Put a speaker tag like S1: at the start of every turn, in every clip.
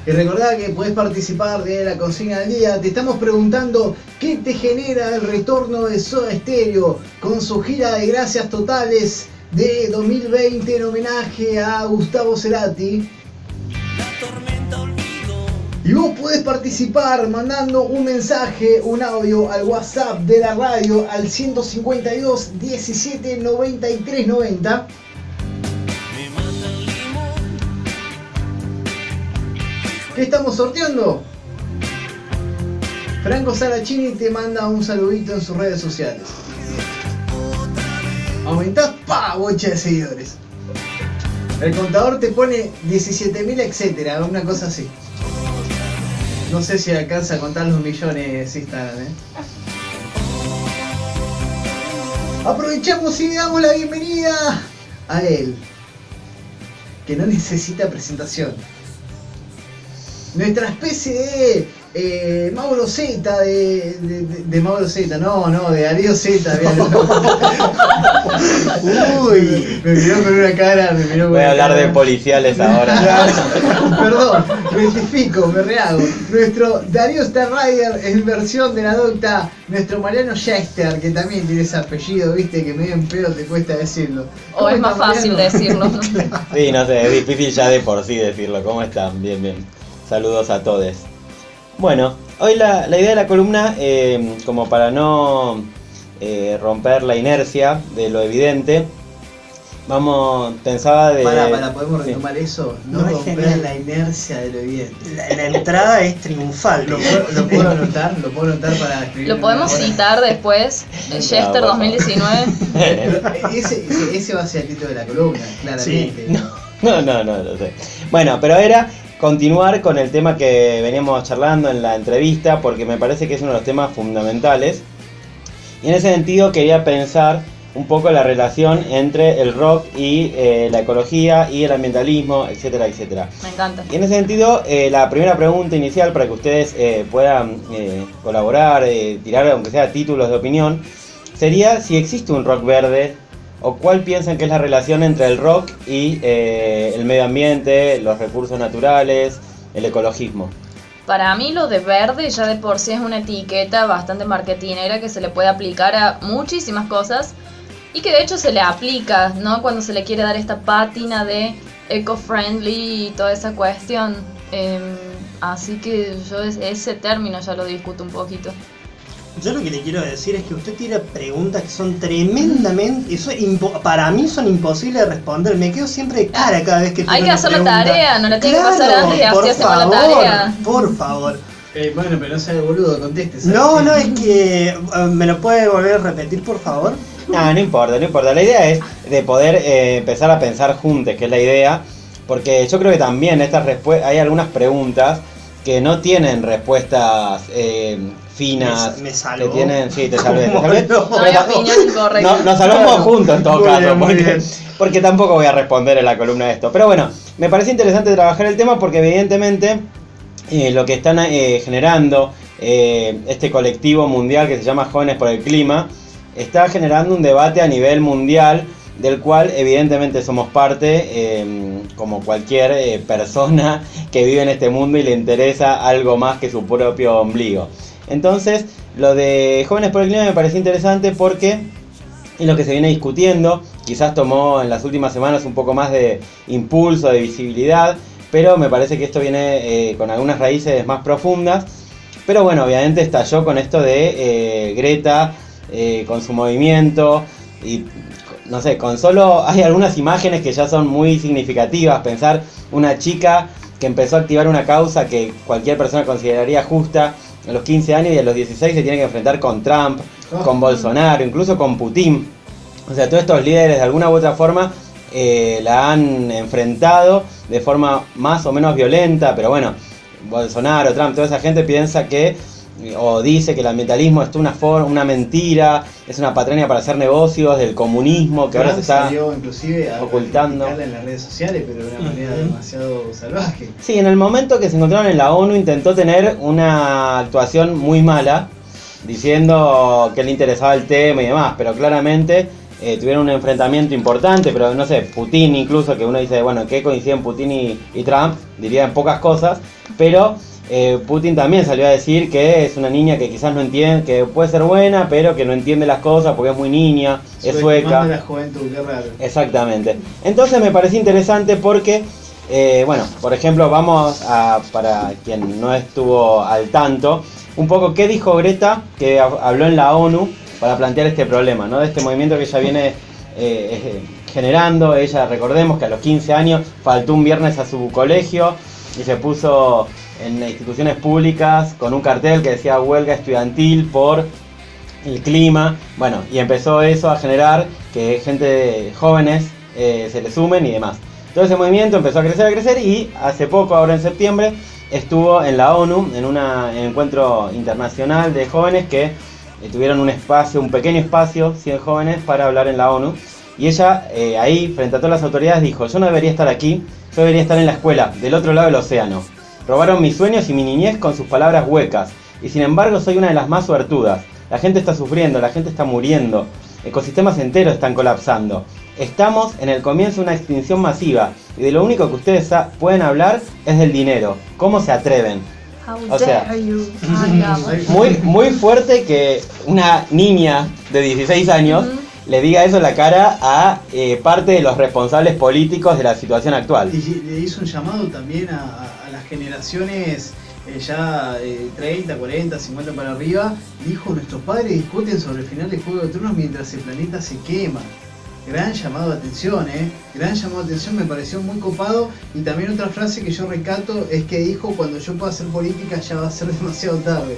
S1: Y recordá que podés participar de la consigna del día. Te estamos preguntando qué te genera el retorno de Soda Stereo con su gira de Gracias Totales de 2020 en homenaje a Gustavo Cerati. Y vos podés participar mandando un mensaje, un audio al WhatsApp de la radio al 152 17 93 90. ¿Qué estamos sorteando? Franco Saracini te manda un saludito en sus redes sociales. Aumentás, bocha de seguidores. El contador te pone 17.000 etcétera, una cosa así. No sé si alcanza a contar los millones Instagram, Aprovechamos y le damos la bienvenida a él, que no necesita presentación. Nuestra especie de Mauro Z, de Mauro Z, de Darío Z. Uy, me miró con una cara,
S2: Voy a hablar de policiales ahora.
S1: Perdón, rectifico, me rehago. Nuestro Darío Starrider en versión de la docta, nuestro Mariano Schester, que también tiene ese apellido, viste, que medio en pedo te cuesta decirlo.
S3: O es más fácil decirlo.
S2: Sí, no sé, es difícil ya de por sí decirlo. ¿Cómo están? Bien, bien. Saludos a todos. Bueno, hoy la idea de la columna, como para no romper la inercia de lo evidente, pensaba de...
S1: ¿podemos retomar eso? No romper la inercia de lo evidente.
S4: La entrada es triunfal.
S1: ¿Lo puedo anotar? ¿Lo puedo anotar para escribir?
S3: Lo podemos citar después, Chester 2019.
S1: Ese va a ser el título de la columna, claramente.
S2: Sí. No sé. Bueno, pero era continuar con el tema que veníamos charlando en la entrevista, porque me parece que es uno de los temas fundamentales. Y en ese sentido quería pensar un poco la relación entre el rock y la ecología y el ambientalismo, etcétera, etcétera.
S3: Me encanta.
S2: Y en ese sentido, la primera pregunta inicial para que ustedes puedan colaborar, tirar aunque sea títulos de opinión, sería si existe un rock verde, o cuál piensan que es la relación entre el rock y el medio ambiente, los recursos naturales, el ecologismo.
S3: Para mí lo de verde ya de por sí es una etiqueta bastante marketinera que se le puede aplicar a muchísimas cosas y que de hecho se le aplica, ¿no? Cuando se le quiere dar esta pátina de eco-friendly y toda esa cuestión. Así que yo ese término ya lo discuto un poquito.
S4: Yo lo que le quiero decir es que usted tiene preguntas que son tremendamente... para mí son imposibles de responder. Me quedo siempre de cara cada vez que
S3: hay que hacer la tarea, no la tiene que pasar antes y así hacemos la tarea.
S4: Por favor.
S1: Bueno, pero no sea el boludo, conteste.
S4: No, es que... ¿me lo puede volver a repetir, por favor?
S2: No importa. La idea es de poder empezar a pensar juntos, que es la idea. Porque yo creo que también hay algunas preguntas que no tienen respuestas... finas,
S4: me salvó.
S2: Que tienen, sí, te salvé.
S3: No hay opinión incorrecta.
S2: Nos salvamos juntos en todo caso,
S1: bien.
S2: porque tampoco voy a responder en la columna de esto. Pero bueno, me parece interesante trabajar el tema porque evidentemente lo que están generando este colectivo mundial que se llama Jóvenes por el Clima está generando un debate a nivel mundial del cual evidentemente somos parte, como cualquier persona que vive en este mundo y le interesa algo más que su propio ombligo. Entonces, lo de Jóvenes por el Clima me parece interesante porque es lo que se viene discutiendo. Quizás tomó en las últimas semanas un poco más de impulso, de visibilidad, pero me parece que esto viene con algunas raíces más profundas. Pero bueno, obviamente estalló con esto de Greta, con su movimiento y... No sé, con solo hay algunas imágenes que ya son muy significativas. Pensar una chica que empezó a activar una causa que cualquier persona consideraría justa a los 15 años y a los 16 se tiene que enfrentar con Trump, con Bolsonaro, incluso con Putin. O sea, todos estos líderes de alguna u otra forma la han enfrentado de forma más o menos violenta, pero bueno, Bolsonaro, Trump, toda esa gente piensa que o dice que el ambientalismo es una mentira, es una patraña para hacer negocios del comunismo que ahora se está
S1: inclusive
S2: ocultando
S1: en las redes sociales, pero de una manera demasiado salvaje.
S2: Sí, en el momento que se encontraron en la ONU intentó tener una actuación muy mala, diciendo que le interesaba el tema y demás, pero claramente tuvieron un enfrentamiento importante, pero no sé, Putin incluso, que uno dice, bueno, ¿qué coinciden Putin y Trump? Diría en pocas cosas, pero Putin también salió a decir que es una niña que quizás no entiende, que puede ser buena, pero que no entiende las cosas porque es muy niña, es sueca.
S1: De la juventud, qué raro.
S2: Exactamente. Entonces me pareció interesante porque, bueno, por ejemplo, vamos a, para quien no estuvo al tanto, un poco qué dijo Greta, que habló en la ONU para plantear este problema, ¿no? De este movimiento que ella viene generando. Ella, recordemos que a los 15 años faltó un viernes a su colegio y se puso en instituciones públicas con un cartel que decía huelga estudiantil por el clima. Bueno, y empezó eso a generar que gente jóvenes se le sumen y demás. Todo ese movimiento empezó a crecer y hace poco, ahora en septiembre, estuvo en la ONU en un encuentro internacional de jóvenes que tuvieron un espacio, un pequeño espacio, 100 jóvenes, para hablar en la ONU. Y ella ahí, frente a todas las autoridades, dijo: yo no debería estar aquí, yo debería estar en la escuela, del otro lado del océano. Robaron mis sueños y mi niñez con sus palabras huecas, y sin embargo soy una de las más suertudas. La gente está sufriendo, la gente está muriendo, ecosistemas enteros están colapsando. Estamos en el comienzo de una extinción masiva, y de lo único que ustedes pueden hablar es del dinero. ¿Cómo se atreven? O sea, muy fuerte que una niña de 16 años le diga eso en la cara a parte de los responsables políticos de la situación actual.
S1: Y le hizo un llamado también a las generaciones ya 30, 40, 50 para arriba. Dijo: nuestros padres discuten sobre el final de Juego de Tronos mientras el planeta se quema. Gran llamado de atención, gran llamado de atención, me pareció muy copado. Y también otra frase que yo recato es que dijo: cuando yo pueda hacer política ya va a ser demasiado tarde.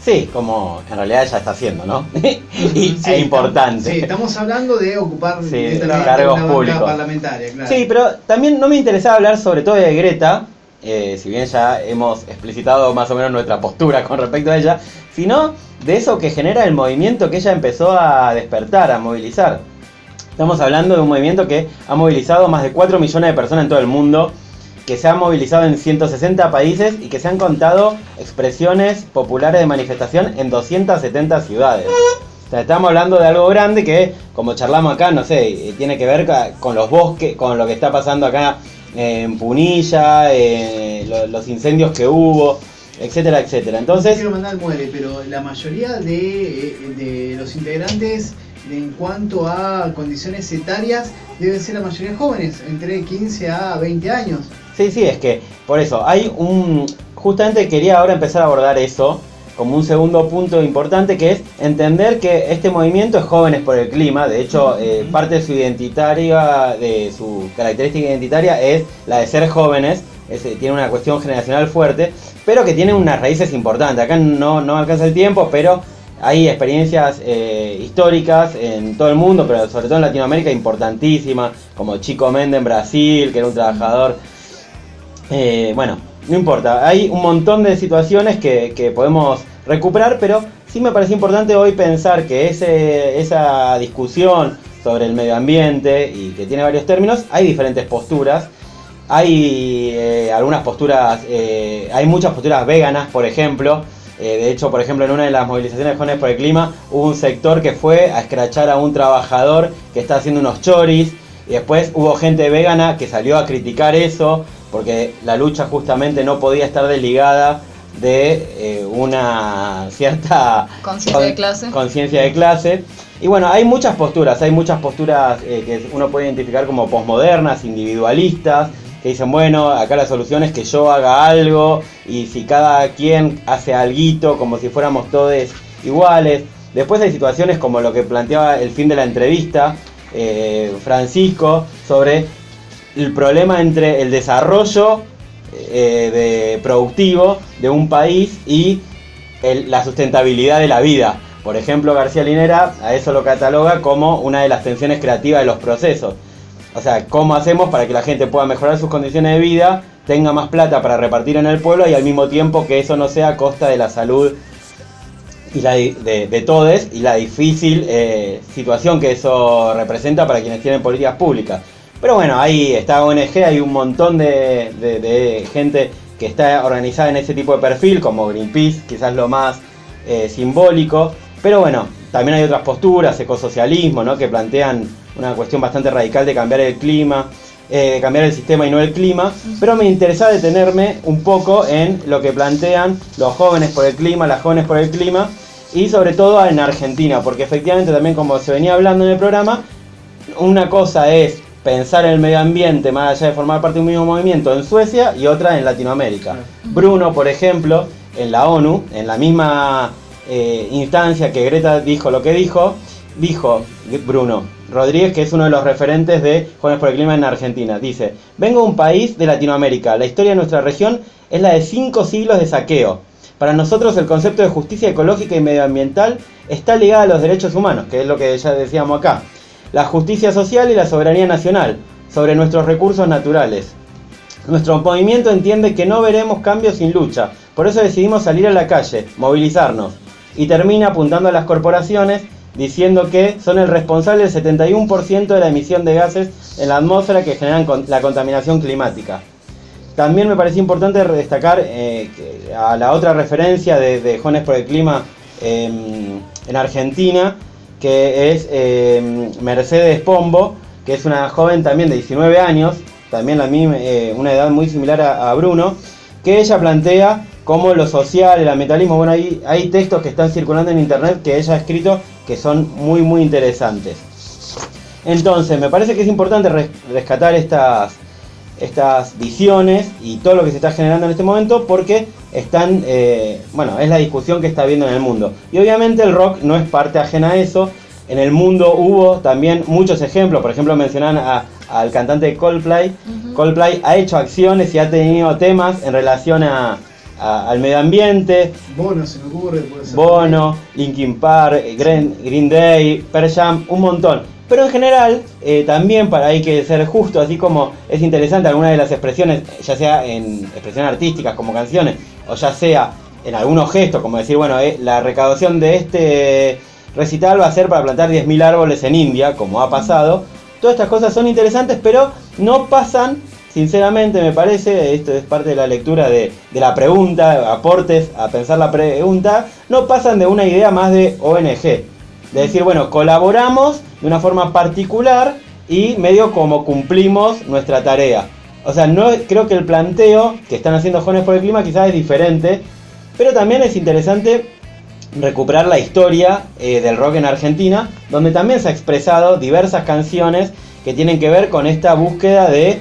S2: Sí, como en realidad ya está haciendo, ¿no? Y
S1: sí,
S2: es importante.
S1: Sí, estamos hablando de ocupar
S2: cargos públicos
S1: parlamentaria, claro.
S2: Sí, pero también no me interesaba hablar sobre todo de Greta, si bien ya hemos explicitado más o menos nuestra postura con respecto a ella, sino de eso que genera el movimiento que ella empezó a despertar, a movilizar. Estamos hablando de un movimiento que ha movilizado más de 4 millones de personas en todo el mundo, que se ha movilizado en 160 países y que se han contado expresiones populares de manifestación en 270 ciudades. O sea, estamos hablando de algo grande que, como charlamos acá, no sé, tiene que ver con los bosques, con lo que está pasando acá en Punilla, los incendios que hubo, etcétera, etcétera. Entonces,
S1: no quiero mandar muere, pero la mayoría de los integrantes, en cuanto a condiciones etarias, deben ser la mayoría jóvenes, entre 15 a 20 años.
S2: Sí, es que por eso hay justamente quería ahora empezar a abordar eso como un segundo punto importante, que es entender que este movimiento es Jóvenes por el Clima. De hecho, parte de su característica identitaria es la de ser jóvenes. Tiene una cuestión generacional fuerte, pero que tiene unas raíces importantes. Acá no alcanza el tiempo, pero hay experiencias históricas en todo el mundo, pero sobre todo en Latinoamérica, importantísimas, como Chico Mendes en Brasil, que era un trabajador. Bueno, no importa, hay un montón de situaciones que podemos recuperar, pero sí me parece importante hoy pensar que esa discusión sobre el medio ambiente, y que tiene varios términos, hay diferentes posturas. Hay algunas posturas, hay muchas posturas veganas, por ejemplo. De hecho, por ejemplo, en una de las movilizaciones de Jóvenes por el Clima hubo un sector que fue a escrachar a un trabajador que está haciendo unos choris, y después hubo gente vegana que salió a criticar eso, porque la lucha justamente no podía estar desligada de una cierta conciencia de clase. Y bueno, hay muchas posturas que uno puede identificar como posmodernas, individualistas, que dicen, bueno, acá la solución es que yo haga algo, y si cada quien hace alguito, como si fuéramos todos iguales. Después hay situaciones como lo que planteaba el fin de la entrevista, Francisco, sobre el problema entre el desarrollo productivo de un país y la sustentabilidad de la vida. Por ejemplo, García Linera a eso lo cataloga como una de las tensiones creativas de los procesos. O sea, ¿cómo hacemos para que la gente pueda mejorar sus condiciones de vida, tenga más plata para repartir en el pueblo, y al mismo tiempo que eso no sea a costa de la salud y de todos, y la difícil situación que eso representa para quienes tienen políticas públicas? Pero bueno, ahí está ONG, hay un montón de gente que está organizada en ese tipo de perfil, como Greenpeace, quizás lo más simbólico. Pero bueno, También hay otras posturas, ecosocialismo, ¿no? Que plantean una cuestión bastante radical de cambiar el clima, cambiar el sistema y no el clima, pero me interesa detenerme un poco en lo que plantean los jóvenes por el clima, las jóvenes por el clima, y sobre todo en Argentina, porque efectivamente también, como se venía hablando en el programa, una cosa es pensar en el medio ambiente más allá de formar parte de un mismo movimiento en Suecia y otra en Latinoamérica. Bruno, por ejemplo, en la ONU, en la misma instancia que Greta dijo lo que dijo Bruno Rodríguez, que es uno de los referentes de Jóvenes por el Clima en Argentina, dice: vengo de un país de Latinoamérica, la historia de nuestra región es la de 5 siglos de saqueo. Para nosotros el concepto de justicia ecológica y medioambiental está ligado a los derechos humanos, que es lo que ya decíamos acá, la justicia social y la soberanía nacional sobre nuestros recursos naturales. Nuestro movimiento entiende que no veremos cambios sin lucha, por eso decidimos salir a la calle, movilizarnos, y termina apuntando a las corporaciones diciendo que son el responsable del 71% de la emisión de gases en la atmósfera que generan la contaminación climática. También me parece importante destacar a la otra referencia de Jóvenes por el Clima en Argentina, que es Mercedes Pombo, que es una joven también de 19 años, también una edad muy similar a Bruno, que ella plantea cómo lo social, el ambientalismo, bueno, hay textos que están circulando en internet que ella ha escrito que son muy muy interesantes. Entonces, me parece que es importante rescatar estas visiones y todo lo que se está generando en este momento, porque están, es la discusión que está habiendo en el mundo. Y obviamente el rock no es parte ajena a eso. En el mundo hubo también muchos ejemplos, por ejemplo mencionan al cantante de Coldplay. Coldplay ha hecho acciones y ha tenido temas en relación al medio ambiente.
S1: Bono, se me ocurre. Puede ser
S2: Bono, Linkin Park, Green Day, Pearl Jam, un montón. Pero en general, también hay que ser justo, así como es interesante algunas de las expresiones, ya sea en expresiones artísticas como canciones, o ya sea en algunos gestos, como decir, bueno, la recaudación de este recital va a ser para plantar 10.000 árboles en India, como ha pasado. Todas estas cosas son interesantes, pero no pasan, sinceramente me parece, esto es parte de la lectura de la pregunta, aportes a pensar la pregunta, no pasan de una idea más de ONG. De decir, bueno, colaboramos de una forma particular y medio como cumplimos nuestra tarea. O sea, no creo que el planteo que están haciendo Jóvenes por el Clima quizás es diferente, pero también es interesante recuperar la historia del rock en Argentina, donde también se ha expresado diversas canciones que tienen que ver con esta búsqueda de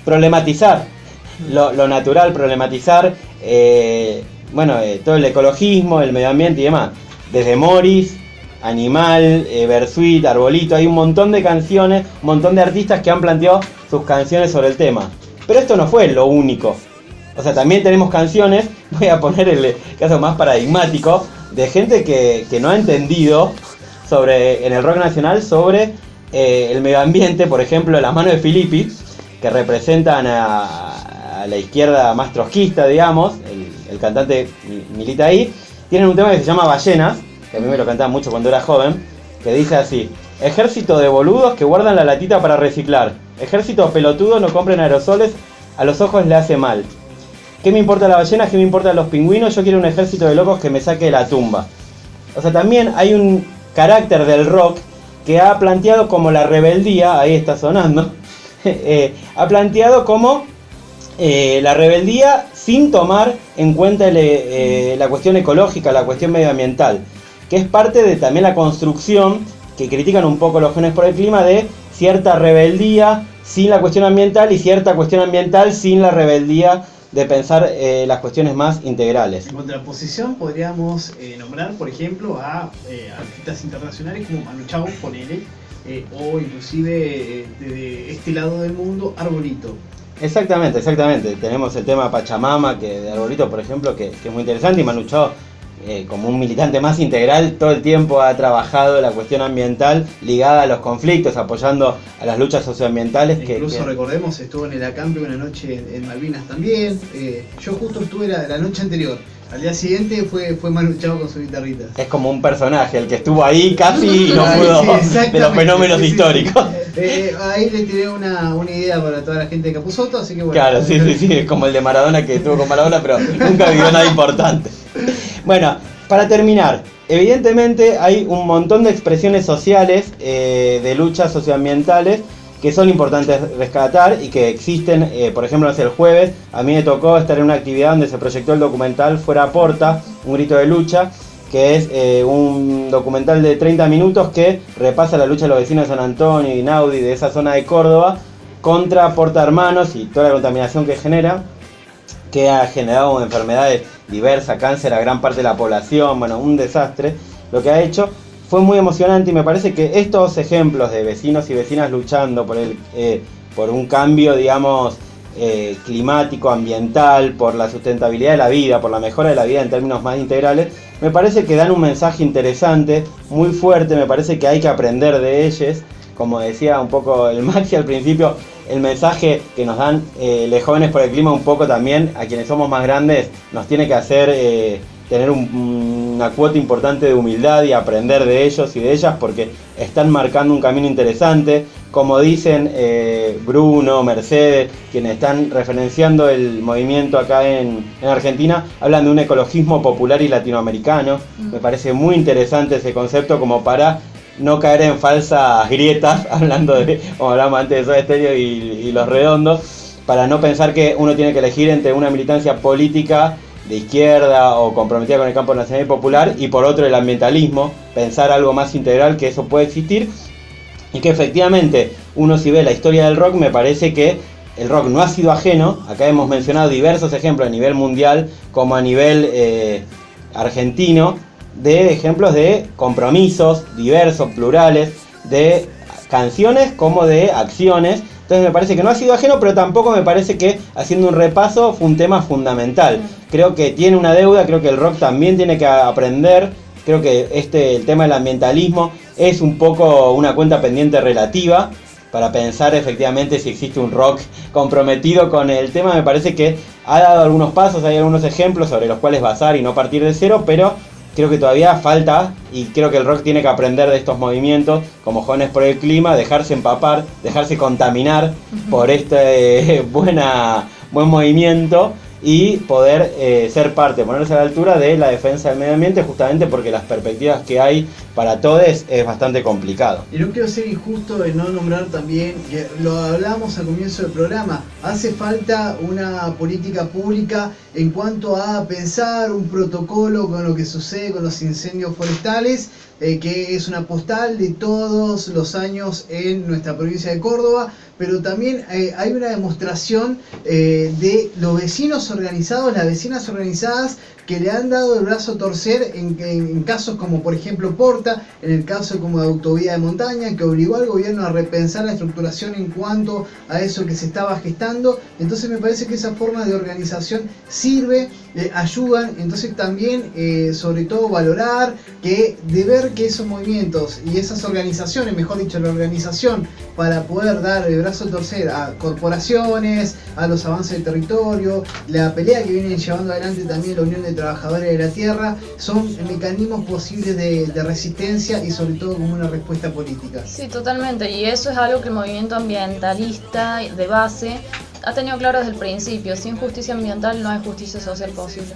S2: problematizar lo natural, problematizar todo el ecologismo, el medio ambiente y demás. Desde Morris, Animal, Bersuit, Arbolito, hay un montón de canciones, un montón de artistas que han planteado sus canciones sobre el tema. Pero esto no fue lo único. O sea, también tenemos canciones, voy a poner el caso más paradigmático, de gente que no ha entendido en el rock nacional sobre el medio ambiente. Por ejemplo, Las Manos de Filippi, que representan a la izquierda más trotskista, digamos, el cantante milita ahí. Tienen un tema que se llama Ballenas, que a mí me lo cantaban mucho cuando era joven, que dice así: ejército de boludos que guardan la latita para reciclar, ejército pelotudo, no compren aerosoles, a los ojos le hace mal. ¿Qué me importa la ballena? ¿Qué me importan los pingüinos? Yo quiero un ejército de locos que me saque de la tumba. O sea, también hay un carácter del rock que ha planteado como la rebeldía, ahí está sonando, ha planteado como la rebeldía sin tomar en cuenta la cuestión ecológica, la cuestión medioambiental, que es parte de también la construcción que critican un poco los Jóvenes por el Clima, de cierta rebeldía sin la cuestión ambiental y cierta cuestión ambiental sin la rebeldía de pensar las cuestiones más integrales.
S1: En contraposición podríamos nombrar, por ejemplo, a artistas internacionales como Manu Chao, ponele, o inclusive de este lado del mundo, Arbolito.
S2: Exactamente. Tenemos el tema Pachamama, que de Arbolito, por ejemplo, que es muy interesante, y Manu Chao, como un militante más integral, todo el tiempo ha trabajado la cuestión ambiental ligada a los conflictos, apoyando a las luchas socioambientales.
S1: Incluso recordemos, estuvo en el acampe una noche en Malvinas también. Yo justo estuve la noche anterior. Al día siguiente fue Manu Chao con su guitarrita.
S2: Es como un personaje, el que estuvo ahí casi y no pudo, de los fenómenos históricos.
S1: Ahí le tiré una idea para toda la gente de Capusotto, así que bueno.
S2: Claro, sí, es como el de Maradona, que estuvo con Maradona, pero nunca vivió nada importante. Bueno, para terminar, evidentemente hay un montón de expresiones sociales de luchas socioambientales que son importantes rescatar y que existen. Por ejemplo, el jueves a mí me tocó estar en una actividad donde se proyectó el documental Fuera Porta, un grito de lucha, que es un documental de 30 minutos que repasa la lucha de los vecinos de San Antonio y Naudi, de esa zona de Córdoba, contra Porta Hermanos y toda la contaminación que genera, que ha generado enfermedades diversas, cáncer a gran parte de la población, bueno, un desastre lo que ha hecho. Fue muy emocionante y me parece que estos ejemplos de vecinos y vecinas luchando por un cambio, digamos, climático, ambiental, por la sustentabilidad de la vida, por la mejora de la vida en términos más integrales, me parece que dan un mensaje interesante, muy fuerte. Me parece que hay que aprender de ellos. Como decía un poco el Maxi al principio, el mensaje que nos dan los jóvenes por el clima, un poco también a quienes somos más grandes, nos tiene que hacer tener una cuota importante de humildad y aprender de ellos y de ellas, porque están marcando un camino interesante. Como dicen Bruno, Mercedes, quienes están referenciando el movimiento acá en Argentina, hablan de un ecologismo popular y latinoamericano. Me parece muy interesante ese concepto, como para no caer en falsas grietas, hablando de, como hablamos antes de Soda Stereo y Los Redondos, para no pensar que uno tiene que elegir entre una militancia política de izquierda o comprometida con el campo nacional y popular, y por otro el ambientalismo, pensar algo más integral, que eso puede existir, y que efectivamente uno, si ve la historia del rock, me parece que el rock no ha sido ajeno. Acá hemos mencionado diversos ejemplos a nivel mundial como a nivel argentino, de ejemplos de compromisos diversos, plurales, de canciones como de acciones. Entonces me parece que no ha sido ajeno, pero tampoco me parece que, haciendo un repaso, fue un tema fundamental. Creo que tiene una deuda, creo que el rock también tiene que aprender. Creo que el tema del ambientalismo es un poco una cuenta pendiente relativa para pensar efectivamente si existe un rock comprometido con el tema. Me parece que ha dado algunos pasos, hay algunos ejemplos sobre los cuales basar y no partir de cero, pero creo que todavía falta, y creo que el rock tiene que aprender de estos movimientos, como Jóvenes por el Clima, dejarse empapar, dejarse contaminar por este buen movimiento, y poder ser parte, ponerse a la altura de la defensa del medio ambiente, justamente porque las perspectivas que hay para todos es bastante complicado.
S1: Y no quiero ser injusto en no nombrar también, que lo hablamos al comienzo del programa, hace falta una política pública en cuanto a pensar un protocolo con lo que sucede con los incendios forestales, que es una postal de todos los años en nuestra provincia de Córdoba, pero también hay una demostración de los vecinos organizados, las vecinas organizadas, que le han dado el brazo a torcer en casos como por ejemplo Porta, en el caso como de Autovía de Montaña, que obligó al gobierno a repensar la estructuración en cuanto a eso que se estaba gestando. Entonces me parece que esa forma de organización sirve, ayudan. Entonces también sobre todo valorar de ver que esos movimientos y esas organizaciones, mejor dicho la organización, para poder dar el brazo a torcer a corporaciones, a los avances del territorio, la pelea que vienen llevando adelante también la Unión de Trabajadores de la Tierra, son mecanismos posibles de resistencia y sobre todo como una respuesta política.
S3: Sí, totalmente, y eso es algo que el movimiento ambientalista de base ha tenido claro desde el principio: sin justicia ambiental no hay justicia social posible.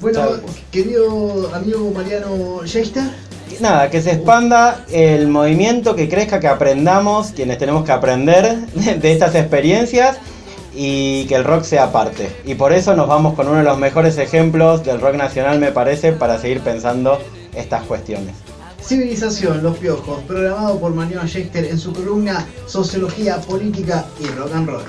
S1: Bueno, querido amigo Mariano Yeister,
S2: nada, que se expanda el movimiento, que crezca, que aprendamos, quienes tenemos que aprender de estas experiencias, y que el rock sea parte. Y por eso nos vamos con uno de los mejores ejemplos del rock nacional, me parece, para seguir pensando estas cuestiones.
S1: Civilización, Los Piojos, programado por Mariano Yeister en su columna Sociología, Política y Rock and Roll.